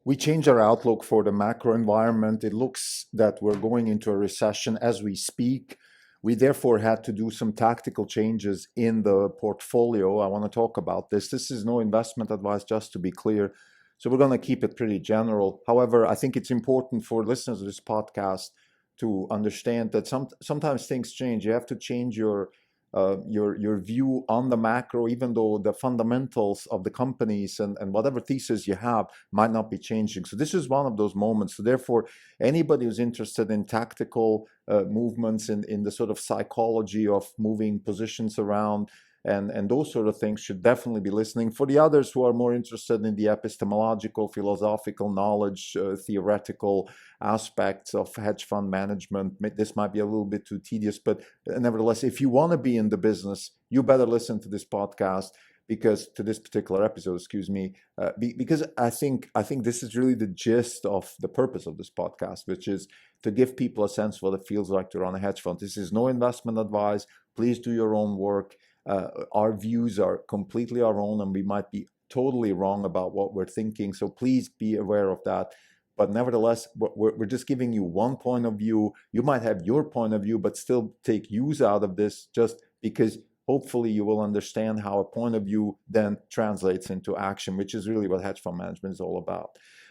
We changed our outlook for the macro environment. It looks that we're going into a recession as we speak. We therefore had to do some tactical changes in the portfolio. I want to talk about this. This is no investment advice, just to be clear. So we're going to keep it pretty general. However, I think it's important for listeners of this podcast to understand that sometimes things change. You have to change your view on the macro, even though the fundamentals of the companies and whatever thesis you have might not be changing. So this is one of those moments. So therefore, anybody who's interested in tactical movements in the sort of psychology of moving positions around and those sort of things should definitely be listening. For the others who are more interested in the epistemological, philosophical knowledge, theoretical aspects of hedge fund management, this might be a little bit too tedious, but nevertheless, if you want to be in the business, you better listen to this podcast, because to this particular episode, excuse me, because I think this is really the gist of the purpose of this podcast, which is to give people a sense of what it feels like to run a hedge fund. This is no investment advice. Please do your own work. Our views are completely our own, and we might be totally wrong about what we're thinking. So please be aware of that. But nevertheless, we're just giving you one point of view. You might have your point of view, but still take use out of this, just because hopefully you will understand how a point of view then translates into action, which is really what hedge fund management is all about.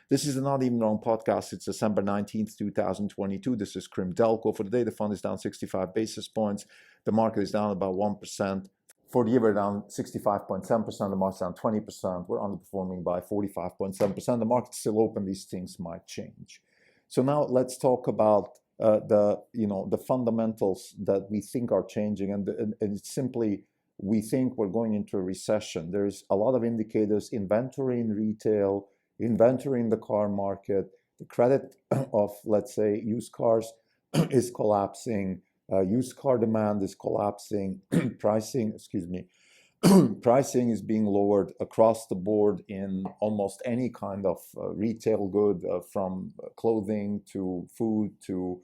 This is the Not Even Wrong podcast. It's December 19th, 2022. This is Krim Delco. For the day, the fund is down 65 basis points. The market is down about 1%. For the year, we're down 65.7%. The market's down 20%. We're underperforming by 45.7%. The market's still open. These things might change. So now let's talk about the fundamentals that we think are changing, and it's simply we think we're going into a recession. There's a lot of indicators: inventory in retail, inventory in the car market, the credit of, let's say, used cars is collapsing. Used car demand is collapsing. Pricing is being lowered across the board in almost any kind of retail good, from clothing to food to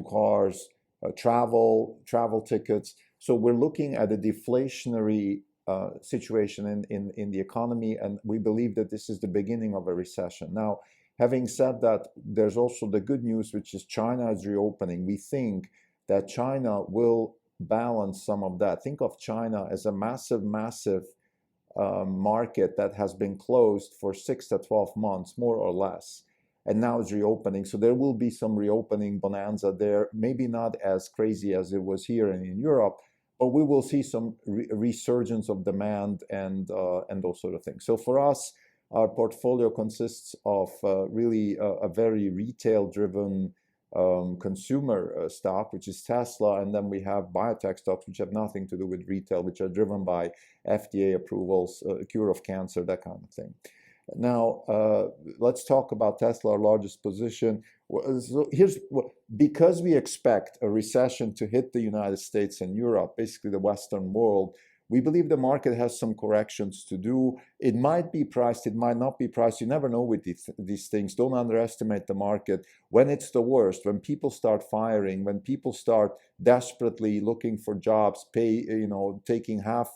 cars, travel tickets. So we're looking at a deflationary situation in the economy, and we believe that this is the beginning of a recession. Now, having said that, there's also the good news, which is China is reopening. We think that China will balance some of that. Think of China as a massive market that has been closed for 6 to 12 months, more or less, and now it's reopening. So there will be some reopening bonanza there, maybe not as crazy as it was here and in Europe, but we will see some resurgence of demand and those sort of things. So for us, our portfolio consists of really a very retail-driven consumer stock, which is Tesla, and then we have biotech stocks, which have nothing to do with retail, which are driven by FDA approvals, cure of cancer, that kind of thing. Now, let's talk about Tesla, our largest position. So because we expect a recession to hit the United States and Europe, basically the Western world, we believe the market has some corrections to do. It might be priced, it might not be priced. You never know with these things. Don't underestimate the market. When it's the worst, when people start firing, when people start desperately looking for jobs, taking half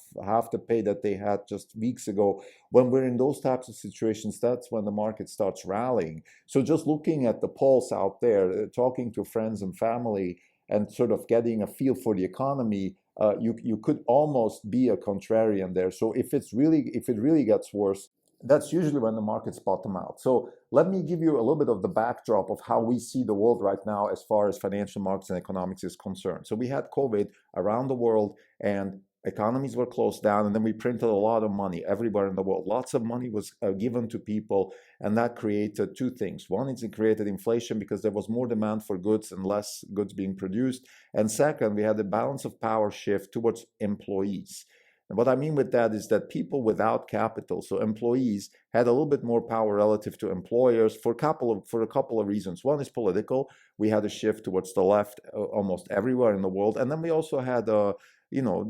the pay that they had just weeks ago, when we're in those types of situations, that's when the market starts rallying. So just looking at the pulse out there, talking to friends and family, and sort of getting a feel for the economy, you could almost be a contrarian there. So if it really gets worse, that's usually when the markets bottom out. So let me give you a little bit of the backdrop of how we see the world right now as far as financial markets and economics is concerned. So we had COVID around the world, and economies were closed down, and then we printed a lot of money everywhere in the world. Lots of money was given to people, and that created two things. One is it created inflation because there was more demand for goods and less goods being produced. And second, we had a balance of power shift towards employees. And what I mean with that is that people without capital, so employees, had a little bit more power relative to employers for a couple of reasons. One is political. We had a shift towards the left almost everywhere in the world. And then we also had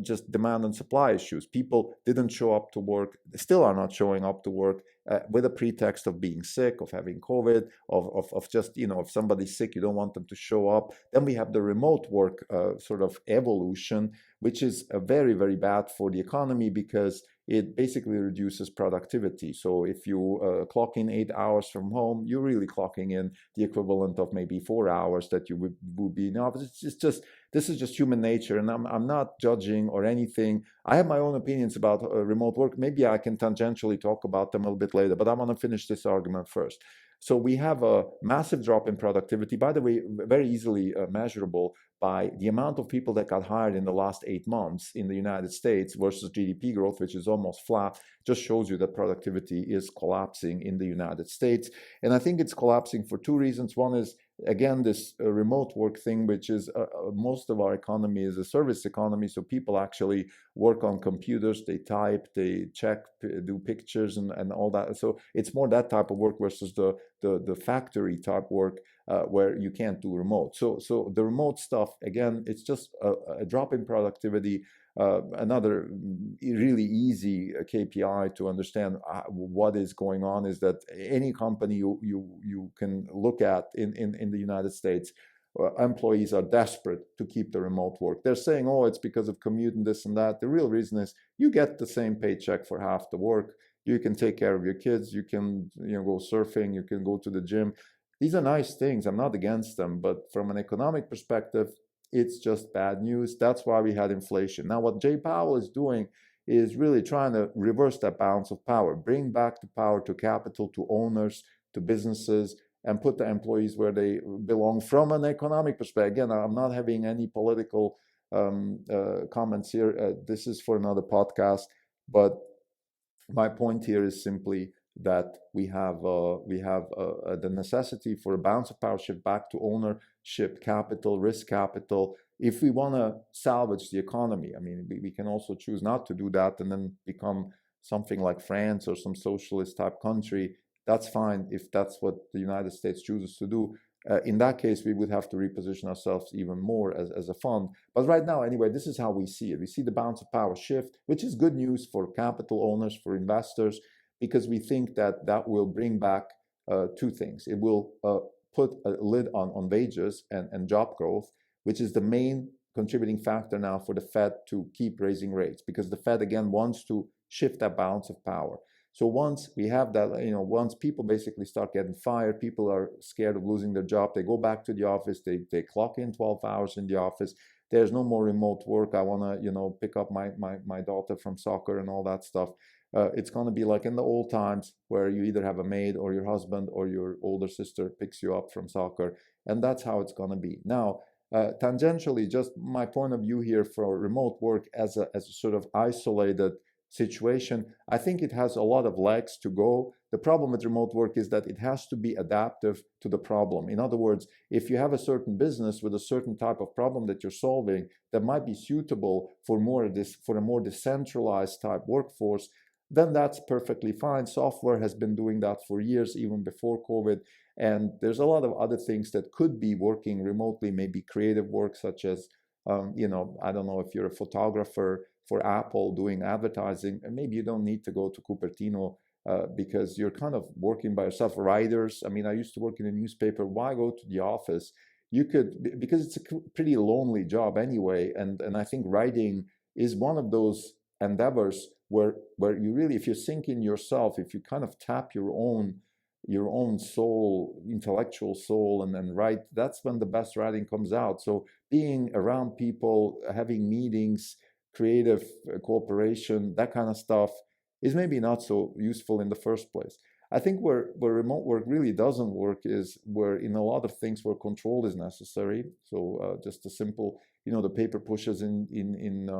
just demand and supply issues. People didn't show up to work, still are not showing up to work, with a pretext of being sick, of having COVID, of just, if somebody's sick, you don't want them to show up. Then we have the remote work sort of evolution, which is very, very bad for the economy because it basically reduces productivity. So if you clock in 8 hours from home, you're really clocking in the equivalent of maybe 4 hours that you would be in office. It's just, this is just human nature, and I'm not judging or anything. I have my own opinions about remote work. Maybe I can tangentially talk about them a little bit later, but I want to finish this argument first. So we have a massive drop in productivity, by the way, very easily measurable by the amount of people that got hired in the last 8 months in the United States versus GDP growth, which is almost flat. Just shows you that productivity is collapsing in the United States. And I think it's collapsing for two reasons. One is, again, this remote work thing, which is most of our economy is a service economy. So people actually work on computers, they type, they check, do pictures and all that. So it's more that type of work versus the factory type work where you can't do remote. So the remote stuff, again, it's just a drop in productivity. Another really easy KPI to understand what is going on is that any company you can look at in the United States, employees are desperate to keep the remote work. They're saying, oh, it's because of commute and this and that. The real reason is you get the same paycheck for half the work. You can take care of your kids. You can go surfing. You can go to the gym. These are nice things. I'm not against them. But from an economic perspective, it's just bad news. That's why we had inflation. Now, what Jay Powell is doing is really trying to reverse that balance of power, bring back the power to capital, to owners, to businesses, and put the employees where they belong from an economic perspective. Again, I'm not having any political comments here. This is for another podcast. But my point here is simply that we have the necessity for a balance of power shift back to ownership capital, risk capital. If we want to salvage the economy, I mean, we can also choose not to do that and then become something like France or some socialist type country. That's fine if that's what the United States chooses to do. In that case, we would have to reposition ourselves even more as a fund. But right now, anyway, this is how we see it. We see the balance of power shift, which is good news for capital owners, for investors, because we think that that will bring back two things. It will put a lid on wages and job growth, which is the main contributing factor now for the Fed to keep raising rates, because the Fed, again, wants to shift that balance of power. So once we have that, once people basically start getting fired, people are scared of losing their job, they go back to the office, they clock in 12 hours in the office. There's no more remote work. I want to, pick up my daughter from soccer and all that stuff. It's going to be like in the old times where you either have a maid or your husband or your older sister picks you up from soccer. And that's how it's going to be. Now, tangentially, just my point of view here for remote work as a sort of isolated situation, I think it has a lot of legs to go. The problem with remote work is that it has to be adaptive to the problem. In other words, if you have a certain business with a certain type of problem that you're solving that might be suitable for a more decentralized type workforce, then that's perfectly fine. Software has been doing that for years, even before COVID. And there's a lot of other things that could be working remotely, maybe creative work, such as, I don't know if you're a photographer for Apple doing advertising, and maybe you don't need to go to Cupertino because you're kind of working by yourself. Writers, I mean, I used to work in a newspaper. Why go to the office? You could, because it's a pretty lonely job anyway. And I think writing is one of those endeavors where you really, if you sink in yourself, if you kind of tap your own soul, intellectual soul, and then write, that's when the best writing comes out. So being around people, having meetings, creative cooperation, that kind of stuff is maybe not so useful in the first place. I think where remote work really doesn't work is where in a lot of things where control is necessary. So just a simple, the paper pushes in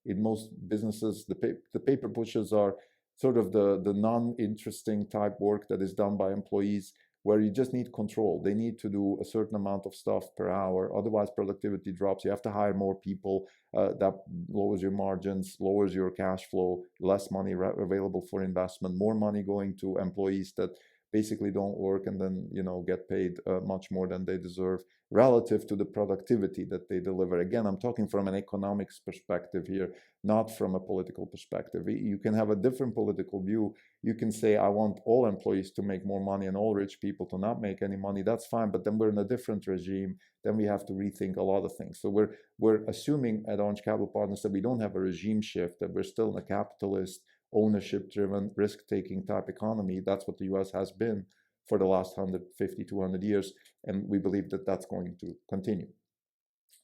most businesses, the paper pushes are sort of the non-interesting type work that is done by employees, where you just need control. They need to do a certain amount of stuff per hour. Otherwise, productivity drops. You have to hire more people. That lowers your margins, lowers your cash flow, less money available for investment, more money going to employees that basically don't work and then, get paid much more than they deserve relative to the productivity that they deliver. Again, I'm talking from an economics perspective here, not from a political perspective. You can have a different political view. You can say, I want all employees to make more money and all rich people to not make any money. That's fine, but then we're in a different regime. Then we have to rethink a lot of things. So we're assuming at Orange Capital Partners that we don't have a regime shift, that we're still in a capitalist, ownership-driven, risk-taking type economy. That's what the US has been for the last 150, 200 years, and we believe that that's going to continue.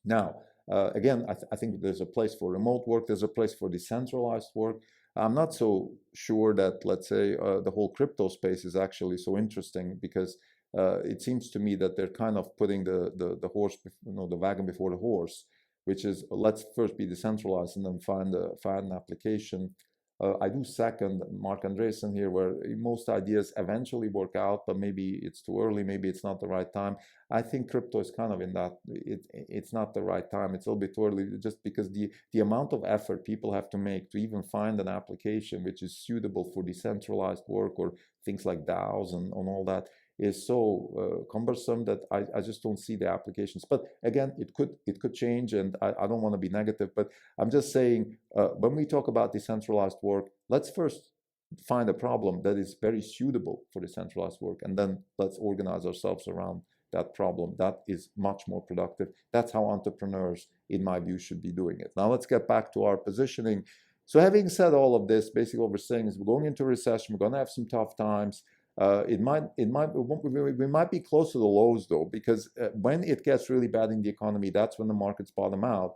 Now, again, I think there's a place for remote work, there's a place for decentralized work. I'm not so sure that, let's say, the whole crypto space is actually so interesting, because it seems to me that they're kind of putting the horse, the wagon before the horse, which is, let's first be decentralized and then find an application. I do second Mark Andreessen here, where most ideas eventually work out, but maybe it's too early, maybe it's not the right time. I think crypto is kind of in that, it's not the right time, it's a little bit too early, just because the amount of effort people have to make to even find an application which is suitable for decentralized work or things like DAOs and all that is so cumbersome that I just don't see the applications. But again, it could change, and I don't want to be negative, but I'm just saying, when we talk about decentralized work, let's first find a problem that is very suitable for decentralized work, and then let's organize ourselves around that problem. That is much more productive. That's how entrepreneurs, in my view, should be doing it. Now let's get back to our positioning. So having said all of this, basically what we're saying is we're going into a recession, we're going to have some tough times. We might be close to the lows though, because when it gets really bad in the economy, that's when the markets bottom out.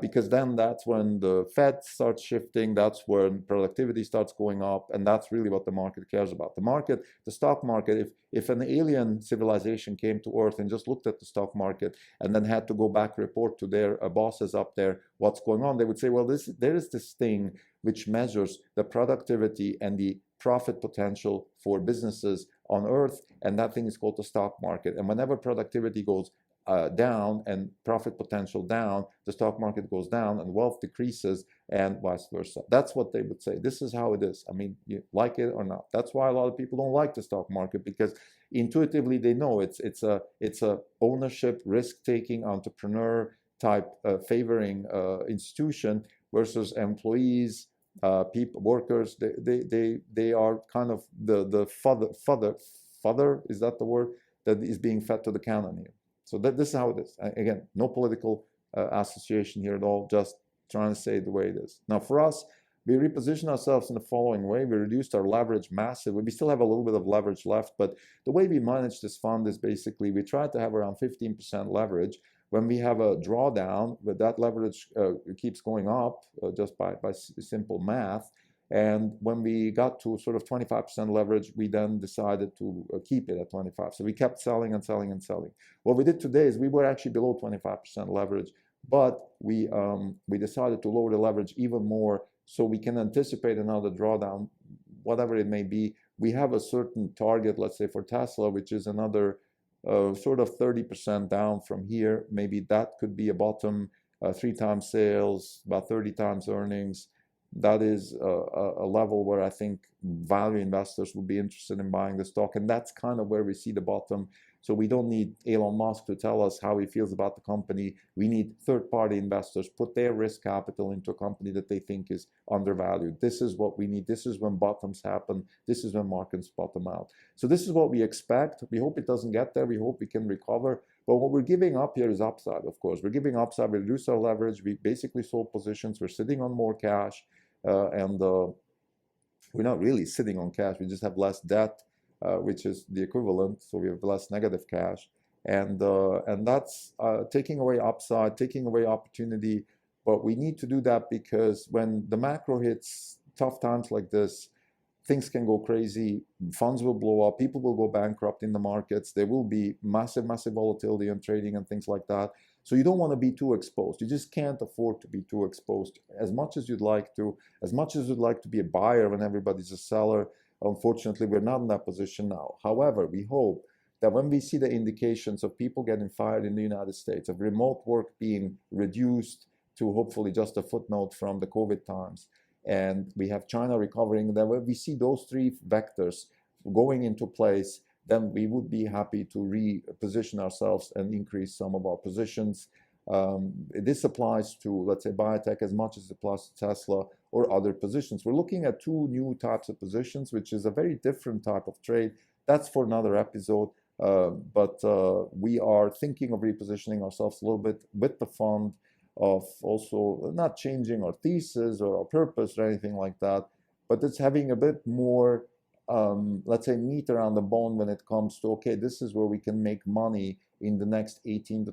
Because then that's when the Fed starts shifting, that's when productivity starts going up, and that's really what the market cares about. The stock market, if an alien civilization came to Earth and just looked at the stock market and then had to go back report to their bosses up there what's going on, they would say, well, there is this thing which measures the productivity and the profit potential for businesses on Earth, and that thing is called the stock market. And whenever productivity goes down and profit potential down, the stock market goes down and wealth decreases, and vice versa. That's what they would say. This is how it is. I mean, you like it or not. That's why a lot of people don't like the stock market, because intuitively they know it's a ownership, risk-taking, entrepreneur type favoring institution versus employees, people, workers. They are kind of the fodder, is that the word, that is being fed to the cannon here. So this is how it is. Again, no political association here at all, just trying to say it the way it is. Now for us, we reposition ourselves in the following way. We reduced our leverage massively. We still have a little bit of leverage left, but the way we manage this fund is basically we try to have around 15% leverage. When we have a drawdown, but that leverage keeps going up just by simple math. And when we got to sort of 25% leverage, we then decided to keep it at 25. So we kept selling and selling and selling. What we did today is we were actually below 25% leverage, but we decided to lower the leverage even more so we can anticipate another drawdown, whatever it may be. We have a certain target, let's say for Tesla, which is another sort of 30% down from here. Maybe that could be a bottom, 3 times sales, about 30 times earnings. That is a level where I think value investors would be interested in buying the stock, and that's kind of where we see the bottom. So we don't need Elon Musk to tell us how he feels about the company. We need third-party investors put their risk capital into a company that they think is undervalued. This is what we need. This is when bottoms happen. This is when markets bottom out. So this is what we expect. We hope it doesn't get there. We hope we can recover. But what we're giving up here is upside, of course. We're giving upside. We reduce our leverage. We basically sold positions. We're sitting on more cash. And we're not really sitting on cash. We just have less debt, which is the equivalent. So we have less negative cash, and that's taking away upside, taking away opportunity. But we need to do that because when the macro hits tough times like this, things can go crazy. Funds will blow up. People will go bankrupt in the markets. There will be massive volatility in trading and things like that. So you don't want to be too exposed. You just can't afford to be too exposed. As much as you'd like to, as much as you'd like to be a buyer when everybody's a seller, unfortunately, we're not in that position now. However, we hope that when we see the indications of people getting fired in the United States, of remote work being reduced to hopefully just a footnote from the COVID times, and we have China recovering, that when we see those 3 vectors going into place, then we would be happy to reposition ourselves and increase some of our positions. This applies to, let's say, biotech as much as it applies to Tesla or other positions. We're looking at two new types of positions, which is a very different type of trade. That's for another episode. But we are thinking of repositioning ourselves a little bit with the fund, of also not changing our thesis or our purpose or anything like that, but it's having a bit more, let's say, meat around the bone when it comes to, okay, this is where we can make money in the next 18 to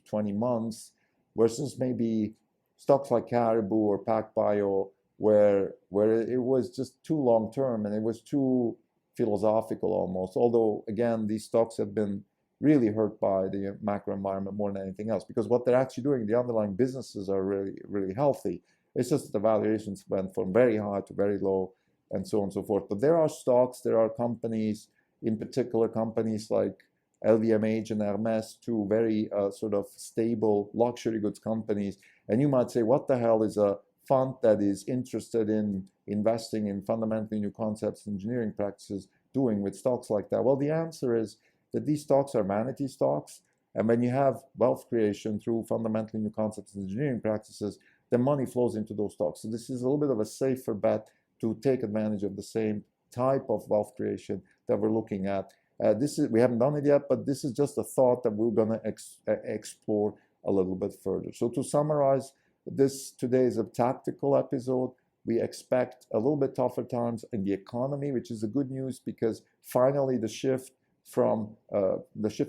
20 months, versus maybe stocks like Caribou or PacBio, where it was just too long term and it was too philosophical almost. Although again, these stocks have been really hurt by the macro environment more than anything else, because what they're actually doing, the underlying businesses are really, really healthy. It's just that the valuations went from very high to very low and so on and so forth. But there are stocks, there are companies, in particular companies like LVMH and Hermes, two very sort of stable luxury goods companies. And you might say, what the hell is a fund that is interested in investing in fundamentally new concepts, engineering practices, doing with stocks like that? Well, the answer is that these stocks are vanity stocks. And when you have wealth creation through fundamentally new concepts and engineering practices, the money flows into those stocks. So this is a little bit of a safer bet to take advantage of the same type of wealth creation that we're looking at. We haven't done it yet, but this is just a thought that we're going to explore a little bit further. So to summarize, this today is a tactical episode. We expect a little bit tougher times in the economy, which is a good news, because finally the shift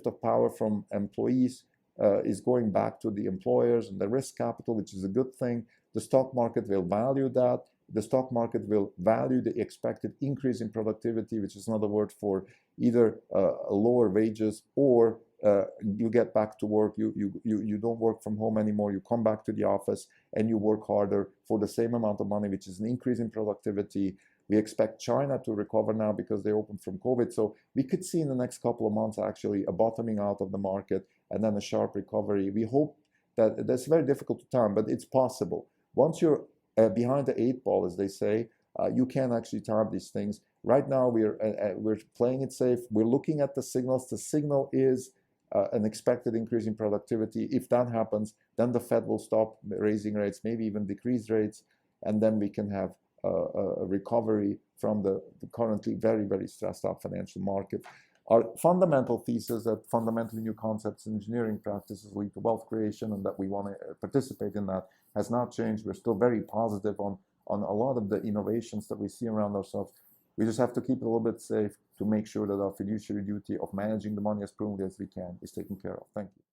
of power from employees is going back to the employers and the risk capital, which is a good thing. The stock market will value that. The stock market will value the expected increase in productivity, which is another word for either lower wages, or you get back to work. You don't work from home anymore. You come back to the office and you work harder for the same amount of money, which is an increase in productivity. We expect China to recover now because they opened from COVID. So we could see in the next couple of months actually a bottoming out of the market and then a sharp recovery. We hope that that's very difficult to time, but it's possible. Once you're behind the eight ball, as they say, you can actually time these things. Right now, we're playing it safe. We're looking at the signals. The signal is an expected increase in productivity. If that happens, then the Fed will stop raising rates, maybe even decrease rates, and then we can have a recovery from the currently very, very stressed out financial market. Our fundamental thesis that fundamentally new concepts and engineering practices lead to wealth creation, and that we want to participate in that, has not changed. We're still very positive on a lot of the innovations that we see around ourselves. We just have to keep it a little bit safe to make sure that our fiduciary duty of managing the money as prudently as we can is taken care of. Thank you.